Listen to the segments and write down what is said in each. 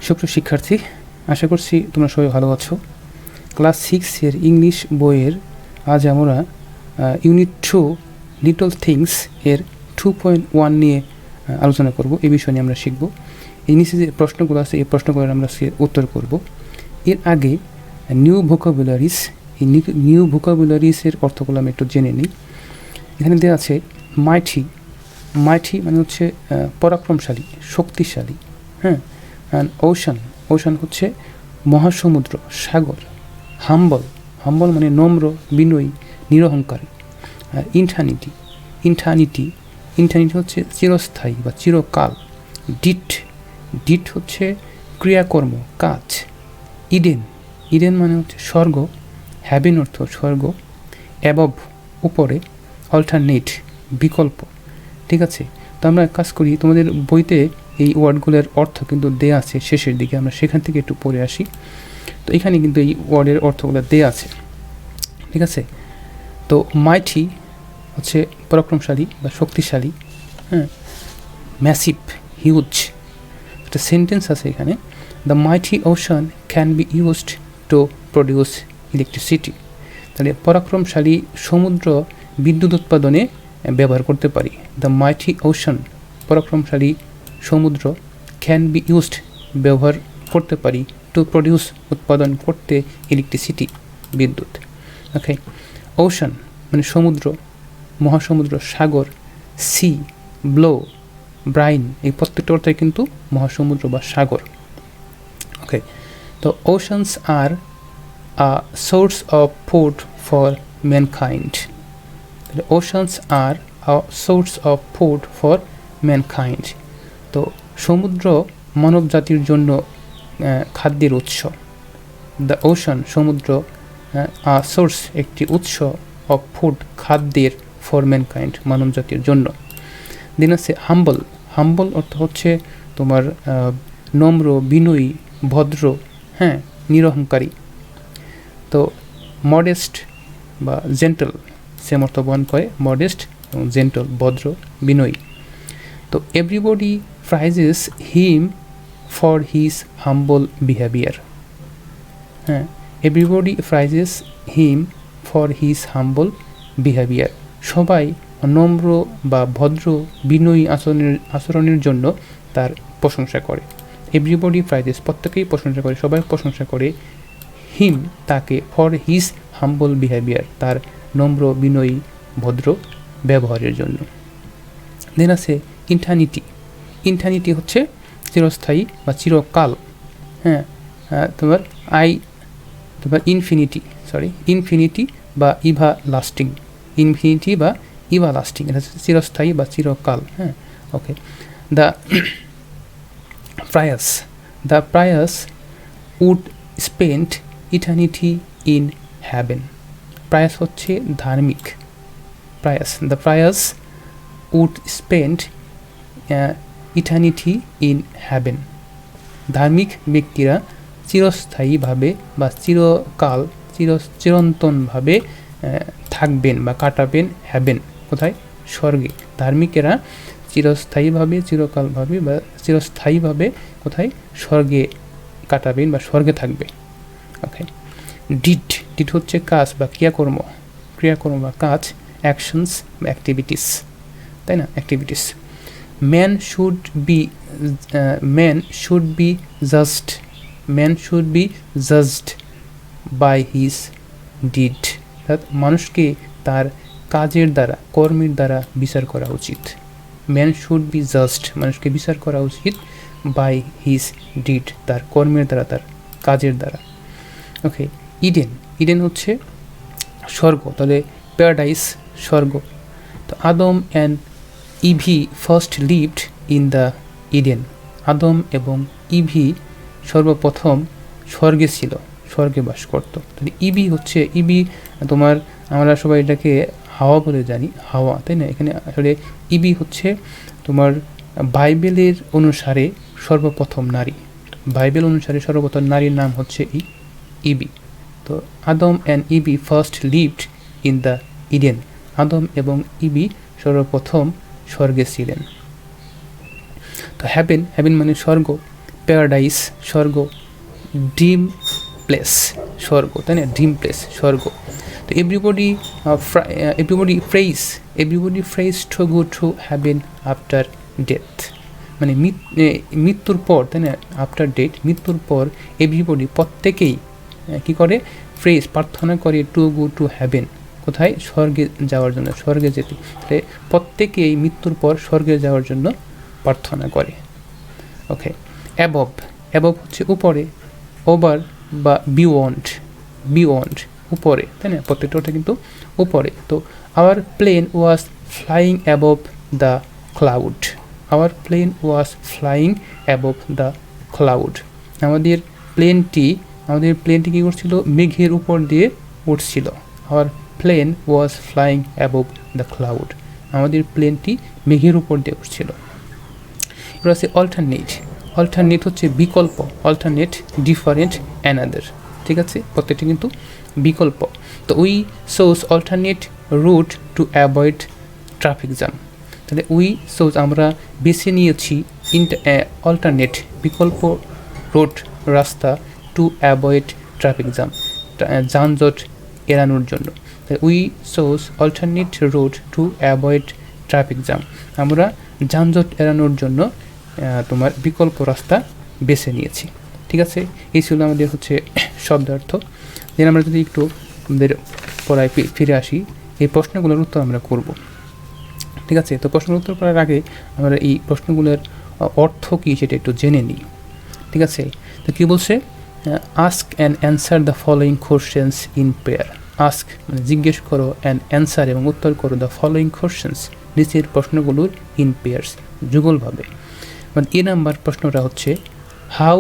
সুপ্রিয় শিক্ষার্থী, আশা করছি তোমরা সবাই ভালো আছো। ক্লাস 6-এর ইংলিশ বইয়ের আজ আমরা ইউনিট 2 লিটল থিংস এর 2.1 নিয়ে আলোচনা করব। এই বিষয় নিয়ে আমরা শিখব। এই নিচে যে প্রশ্নগুলো আছে এই প্রশ্নগুলোর আমরা উত্তর করব। এর আগে নিউ ভোকাবুলারিজ, এই নিউ ভোকাবুলারিজের অর্থগুলো আমি একটু জেনে নিই। এখানে দেওয়া আছে মাইটি। মাইটি মানে হচ্ছে পরাক্রমশালী, শক্তিশালী। হ্যাঁ, অ্যান্ড ওশান, ওশান হচ্ছে মহাসমুদ্র, সাগর। হাম্বল, হাম্বল মানে নম্র, বিনয়ী, নিরহংকারী। আর ইনটার্নিটি, ইনটার্নিটি, ইনটার্নিটি হচ্ছে চিরস্থায়ী বা চিরকাল। ডিট, ডিট হচ্ছে ক্রিয়াকর্ম, কাজ। ইডেন, ইডেন মানে হচ্ছে স্বর্গ। হ্যাভেন অর্থ স্বর্গ। অ্যাবভ উপরে। অল্টারনেট বিকল্প। ঠিক আছে, তো আমরা কাজ করি, তোমাদের বইতে এই ওয়ার্ডগুলোর অর্থ কিন্তু দেয়া আছে শেষের দিকে, আমরা সেখান থেকে একটু পড়ে আসি। তো এখানে কিন্তু এই ওয়ার্ডের অর্থগুলো দেয়া আছে। ঠিক আছে, তো মাইটি হচ্ছে পরাক্রমশালী বা শক্তিশালী। হ্যাঁ, ম্যাসিভ, হিউজ। একটা সেন্টেন্স আছে এখানে, the mighty ocean can be used to produce electricity. তাহলে পরাক্রমশালী সমুদ্র বিদ্যুৎ উৎপাদনে ব্যবহার করতে পারি। দ্য মাইটি ওশান, পরাক্রমশালী সমুদ্র, ক্যান বি ইউজড ব্যবহার করতে পারি, টু প্রডিউস উৎপাদন করতে ইলেকট্রিসিটি বিদ্যুৎ। ওকে, ওশান মানে সমুদ্র, মহাসমুদ্র, সাগর। সি, ব্লো, ব্রাইন, এই প্রত্যেকটা অর্থে কিন্তু মহাসমুদ্র বা সাগর। ওকে, তো oceans are a source of food for mankind. Oceans are a source of food for mankind. তো সমুদ্র মানব জাতির জন্য খাদ্যের উৎস। দ্য ওশান সমুদ্র, আ সোর্স একটি উৎস, অফ ফুড খাদ্যের, ফর ম্যানকাইন্ড মানব জাতির জন্য। দেন আছে হাম্বল। হাম্বল অর্থ হচ্ছে তোমার নম্র, বিনয়ী, ভদ্র, হ্যাঁ, নিরহংকারী। তো মডেস্ট বা জেন্টল সেম অর্থ বহন করে, মডেস্ট এবং জেন্টল, ভদ্র, বিনয়ী। তো everybody praises him for his humble behaviour. হ্যাঁ, everybody praises him for his humble behaviour. সবাই নম্র বা ভদ্র, বিনয়ী আচরণের জন্য তার প্রশংসা করে। এভরিবডি প্রাইজেস প্রত্যেকেই প্রশংসা করে, সবাই প্রশংসা করে। হিম তাকে, ফর হিজ হাম্বল বিহেভিয়ার তার নম্র, বিনয়ী, ভদ্র ব্যবহারের জন্য। দেন আছে ইনটার্নিটি। ইনটার্নিটি হচ্ছে চিরস্থায়ী বা চিরকাল। হ্যাঁ, তোমার ইনফিনিটি, ইনফিনিটি বা ইভা লাস্টিং। ইনফিনিটি বা ইভা লাস্টিং, এটা হচ্ছে চিরস্থায়ী বা চিরকাল। হ্যাঁ, okay. The pious, the pious would spend eternity in heaven. Pious হচ্ছে ধার্মিক। Pious, the pious would spend eternity in heaven. ধার্মিক ব্যক্তিরা চিরস্থায়ীভাবে বা চিরকাল, চিরন্তনভাবে থাকবেন বা কাটাবেন হ্যাভেন, কোথায়? স্বর্গে। ধার্মিকেরা চিরস্থায়ীভাবে, চিরকালভাবে বা চিরস্থায়ীভাবে কোথায়? স্বর্গে কাটাবেন বা স্বর্গে থাকবে। ওকে, ডিড, ডিড হচ্ছে কাজ বা ক্রিয়াকর্ম, ক্রিয়াকর্ম বা কাজ। অ্যাকশনস বা অ্যাক্টিভিটিস, তাই না? Activities. Man should be, man should be just, man should be judged by his deed. অর্থাৎ মানুষকে তার কাজের দ্বারা, কর্মের দ্বারা বিচার করা উচিত। ম্যান শুড বি জাস্ট, মানুষকে বিচার করা উচিত, বাই হিজ ডিড তার কর্মের দ্বারা, তার কাজের দ্বারা। ওকে, ইডেন, ইডেন হচ্ছে স্বর্গ, তাহলে প্যারাডাইস স্বর্গ। তো Adam and Eve first lived in the Eden. Adam এবং ইভি সর্বপ্রথম স্বর্গে ছিল, স্বর্গে বাস করত। তাহলে ইবি হচ্ছে, ইবি তোমার আমরা সবাই এটাকে হাওয়া বলে জানি, হাওয়া, তাই না? এখানে আসলে ইবি হচ্ছে তোমার বাইবেলের অনুসারে সর্বপ্রথম নারী। বাইবেল অনুসারে সর্বপ্রথম নারীর নাম হচ্ছে ইবি। তো Adam and Eve first lived in the Eden. Adam এবং ইবি সর্বপ্রথম স্বর্গে ছিলেন। তো হ্যাভেন, হ্যাভেন মানে স্বর্গ। প্যারাডাইস স্বর্গ, ড্রিম প্লেস স্বর্গ, তাই না, ড্রিম প্লেস স্বর্গ। তো everybody phrase to go to haven after death, মানে মৃত্যুর পর, তাই না, আফটার ডেথ মৃত্যুর পর এভরিবডি প্রত্যেকেই কী করে, ফ্রেজ প্রার্থনা করে টু গো টু হ্যাভেন, কোথায়, স্বর্গে যাওয়ার জন্য, স্বর্গে যেতে। তাহলে প্রত্যেকেই মৃত্যুর পর স্বর্গে যাওয়ার জন্য প্রার্থনা করে। ওকে, অ্যাবভ, অ্যাবভ হচ্ছে উপরে, ওভার বা বিয়ন্ড উপরে, তাই না, প্রত্যেকটা ওটা কিন্তু উপরে। তো our plane was flying above the cloud, our plane was flying above the cloud, আমাদের প্লেনটি কী করছিল, মেঘের উপর দিয়ে উঠছিল। Our plane was flying above the cloud, আমাদের প্লেনটি মেঘের উপর দিয়ে উঠছিল। এবার আছে অল্টারনেট হচ্ছে বিকল্প, অল্টারনেট, ডিফারেন্ট, অ্যানাদার, ঠিক আছে, প্রত্যেকটি কিন্তু বিকল্প। তো we chose alternate route to avoid traffic jam, তাহলে আমরা বেছে নিয়েছি অল্টারনেট বিকল্প রুট রাস্তা, টু অ্যাভয়েড ট্রাফিক জ্যাম, যানজট এড়ানোর জন্য। We chose alternate route to avoid traffic jam, আমরা যানজট এড়ানোর জন্য তোমার বিকল্প রাস্তা বেছে নিয়েছি। ঠিক আছে, এই ছিল আমাদের হচ্ছে শব্দার্থ। দেন আমরা যদি একটু আমাদের পড়ায় ফিরে আসি, এই প্রশ্নগুলোর উত্তর আমরা করব। ঠিক আছে, তো প্রশ্নের উত্তর করার আগে আমরা এই প্রশ্নগুলোর অর্থ কী সেটা একটু জেনে নিই। ঠিক আছে, তো কী বলছে, ask and answer the following questions in pair. Ask মানে জিজ্ঞেস করো, অ্যান্ড অ্যান্সার এবং উত্তর করো, দ্য ফলোয়িং কোশ্চেন্স নিচের প্রশ্নগুলোর ইন পেয়ার্স যুগলভাবে। মানে এ নাম্বার প্রশ্নটা হচ্ছে, how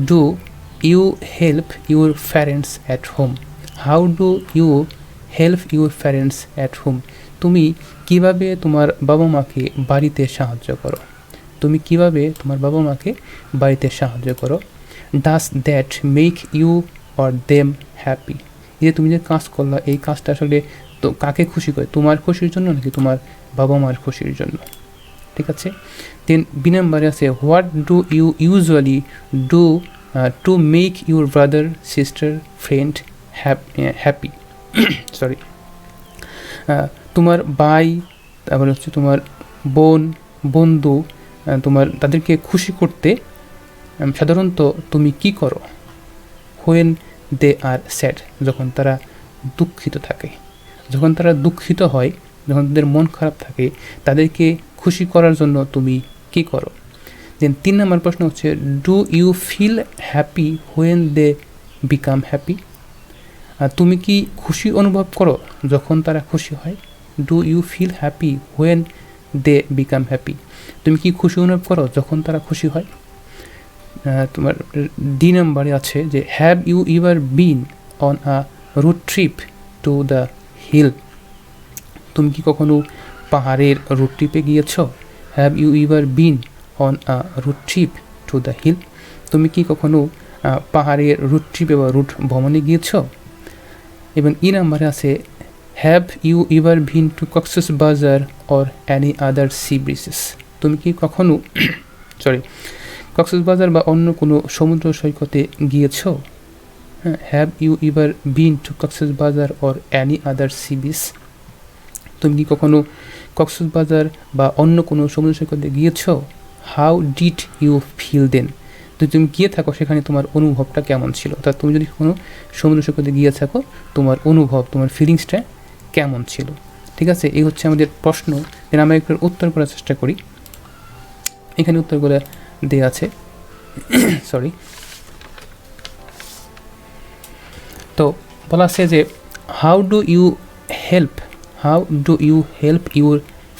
do you help your parents at home, how do you help your parents at home, তুমি কিভাবে তোমার বাবা মাকে বাড়িতে সাহায্য করো, তুমি কিভাবে তোমার বাবা মাকে বাড়িতে সাহায্য করো। Does that make you or them happy, এই যে তুমি যে কাজ করলা, এই কাজটা আসলে তো কাকে খুশি করে, তোমার খুশির জন্য নাকি তোমার বাবা মার খুশির জন্য। ঠিক আছে, দেন বি নাম্বারে আছে, what do you usually do to make your brother sister friend happy, sorry, তোমার ভাই, তারপরে হচ্ছে তোমার বোন, বন্ধু, তাদেরকে খুশি করতে সাধারণত তুমি কি করো। হোয়েন দে আর স্যাড, যখন তারা দুঃখিত থাকে, যখন তারা দুঃখিত হয়, যখন তাদের মন খারাপ থাকে, তাদেরকে খুশি করার জন্য তুমি কি করো। দেন 3 নম্বর প্রশ্ন হচ্ছে, do you feel happy when they become happy, তুমি কি খুশি অনুভব করো যখন তারা খুশি হয়। Do you feel happy when they become happy, তুমি কি খুশি অনুভব করো যখন তারা খুশি হয়। তোমার ডি নাম্বারে আছে যে, have you ever been on a road trip to the hill, তুমি কি কখনো পাহাড়ের রোড ট্রিপে গিয়েছ। Have you ever been on a road trip to the hill, তুমি কি কখনো পাহাড়ের রোড ট্রিপে বা রুট ভ্রমণে গিয়েছ। এবং ই নাম্বারে আছে, have you ever been to Cox's Bazar or any other sea beaches, তুমি কি কখনো কক্সেস বাজার বা অন্য কোনো সমুদ্র সৈকতে গিয়েছ। Have you ever been to Cox's Bazar or any other sea beach, তুমি কি কখনো কক্সেস বাজার বা অন্য কোনো সমুদ্র সৈকতে গিয়েছ। হাউ ডিড ইউ ফিল দেন, তো তুমি গিয়ে থাকো সেখানে তোমার অনুভবটা কেমন ছিল। অর্থাৎ তুমি যদি কোনো সমুদ্র সৈকতে গিয়ে থাকো, তোমার অনুভব, তোমার ফিলিংসটা কেমন ছিল। ঠিক আছে, এই হচ্ছে আমাদের প্রশ্ন। দেন আমরা একটু উত্তর করার চেষ্টা করি। এখানে উত্তরগুলো দেওয়া আছে, সরি। তো বলা আছে যে, how do you help your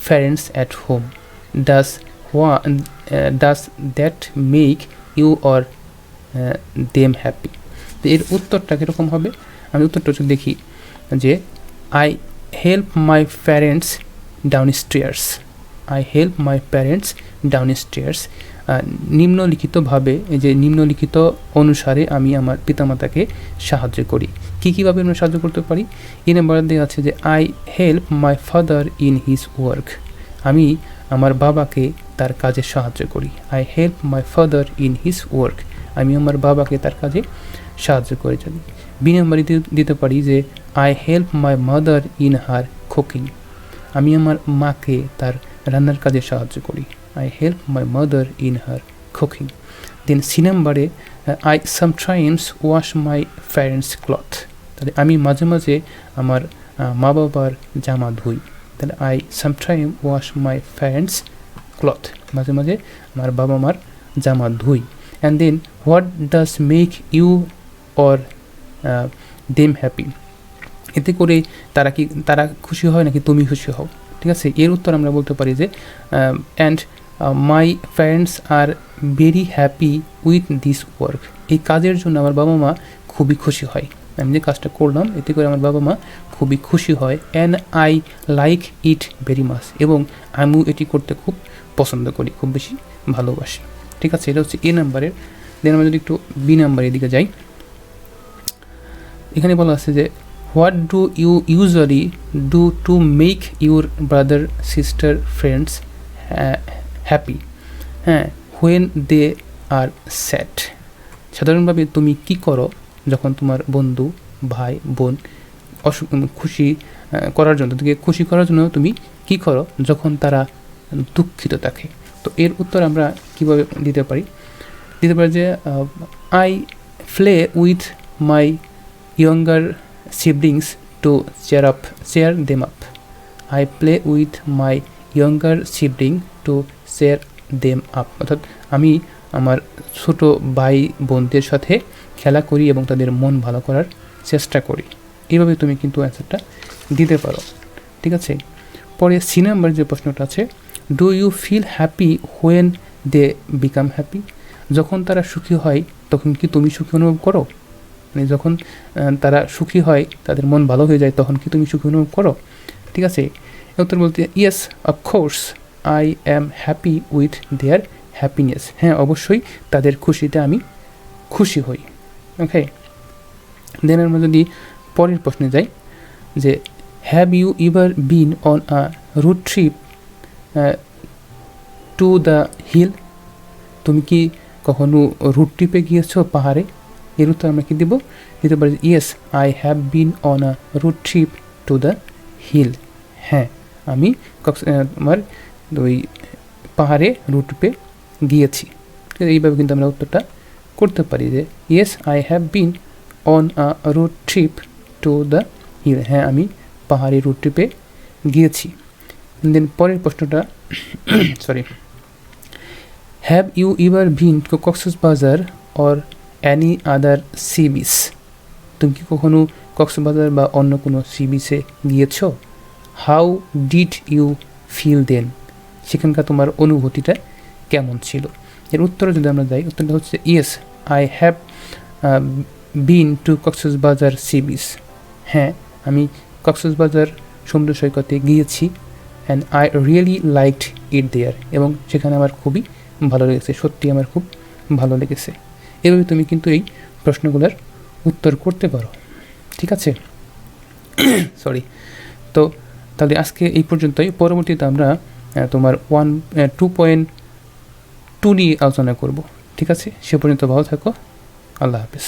parents at home, does that make you or them happy. তো এর উত্তরটা কীরকম হবে, আমি উত্তরটা একটু দেখি যে, I help my parents downstairs, I help my parents downstairs, নিম্নলিখিতভাবে, এই যে নিম্নলিখিত অনুসারে আমি আমার পিতামাতাকে সাহায্য করি। কীভাবে আমরা সাহায্য করতে পারি। এই নাম্বার দেওয়া আছে যে, I help my father in his work, আমি আমার বাবাকে তার কাজে সাহায্য করি। I help my father in his work, আমি আমার বাবাকে তার কাজে সাহায্য করে চলি। বি নাম্বার দিতে পারি যে I help my mother in her cooking, আমি আমার মাকে তার রান্নার কাজে সাহায্য করি। I help my mother in her cooking. Then C নাম্বারে I sometimes wash my parents cloth, তাহলে আমি মাঝে মাঝে আমার মা বাবার জামা ধুই। তাহলে I sometime wash my parents cloth, মাঝে মাঝে আমার বাবা মার জামা ধুই। And then what does make you or them happy, এতে করে তারা খুশি হয় নাকি তুমি খুশি হও, ঠিক আছে। এর উত্তর আমরা বলতে পারি যে and my parents are very happy with this work, এই কাজের জন্য আমার বাবা মা খুবই খুশি হয়, আমি যে কাজটা করলাম এতে করে আমার বাবা মা খুবই খুশি হয়। And I like it very much, এবং আমিও এটি করতে খুব পছন্দ করি, খুব বেশি ভালোবাসি, ঠিক আছে। এটা হচ্ছে এ নাম্বারের। দেন আমরা যদি একটু বি নাম্বারের দিকে যাই, এখানে বলা আছে যে what do you usually do to make your brother sister friends happy, হ্যাঁ, হোয়েন দে আর স্যাড, সাধারণভাবে তুমি কি করো যখন তোমার বন্ধু ভাই বোন খুশি করার জন্য, তাদেরকে খুশি করার জন্য তুমি কি করো যখন তারা দুঃখিত থাকে। তো এর উত্তর আমরা কীভাবে দিতে পারি যে I play with my younger siblings to cheer them up. I play with my younger sibling to cheer them up. অর্থাৎ আমি আমার ছোট ভাই বোনদের সাথে খেলা করি এবং তাদের মন ভালো করার চেষ্টা করি। এইভাবে তুমি কিন্তু অ্যান্সারটা দিতে পারো, ঠিক আছে। পরে সি নাম্বার যে প্রশ্নটা আছে, do you feel happy when they become happy, যখন তারা সুখী হয় তখন কি তুমি সুখী অনুভব করো, মানে যখন তারা সুখী হয়, তাদের মন ভালো হয়ে যায়, তখন কি তুমি সুখী অনুভব করো, ঠিক আছে। উত্তর বলতে yes of course I am happy with their happiness, হ্যাঁ অবশ্যই তাদের খুশিতে আমি খুশি হই। ওকে, দেন আমরা যদি পরের প্রশ্নে যাই যে have you ever been on a route trip to the hill, তুমি কি কখনো রুট ট্রিপে গিয়েছো পাহাড়ে। এর উত্তর আমরা কি দিতে পারি yes I have been on a route trip to the hill, হ্যাঁ আমি আমার ওই পাহাড়ে রুট ট্রিপে গিয়েছি। এইভাবে কিন্তু আমরা উত্তরটা করতে পারি যে yes I have been on a route trip to the hill, হ্যাঁ আমি পাহাড়ি রুট ট্রিপে গিয়েছি। দেন পরের প্রশ্নটা sorry, have you ever been to Cox's Bazar or any other sea beach, তুমি কি কখনো কক্সবাজার বা অন্য কোনো সি বিচে গিয়েছ। হাউ ডিড ইউ ফিল দেন, সেখানকার তোমার অনুভূতিটা কেমন ছিল। এর উত্তরে যদি আমরা যাই, উত্তরটা হচ্ছে yes I have bin to Cox's Bazar sea beach, হ্যাঁ আমি কক্সবাজার সমুদ্র সৈকতে গিয়েছি। অ্যান্ড আই রিয়েলি লাইকড ইট দেয়ার, এবং সেখানে আমার খুবই ভালো লেগেছে, সত্যি আমার খুব ভালো লেগেছে। এভাবে তুমি কিন্তু এই প্রশ্নগুলোর উত্তর করতে পারো, ঠিক আছে। সরি, তো তাহলে আজকে এই পর্যন্তই। পরবর্তীতে আমরা তোমার 2.2 নিয়ে আলোচনা করব, ঠিক আছে। সে পর্যন্ত ভালো থাকো, আল্লাহ হাফেজ।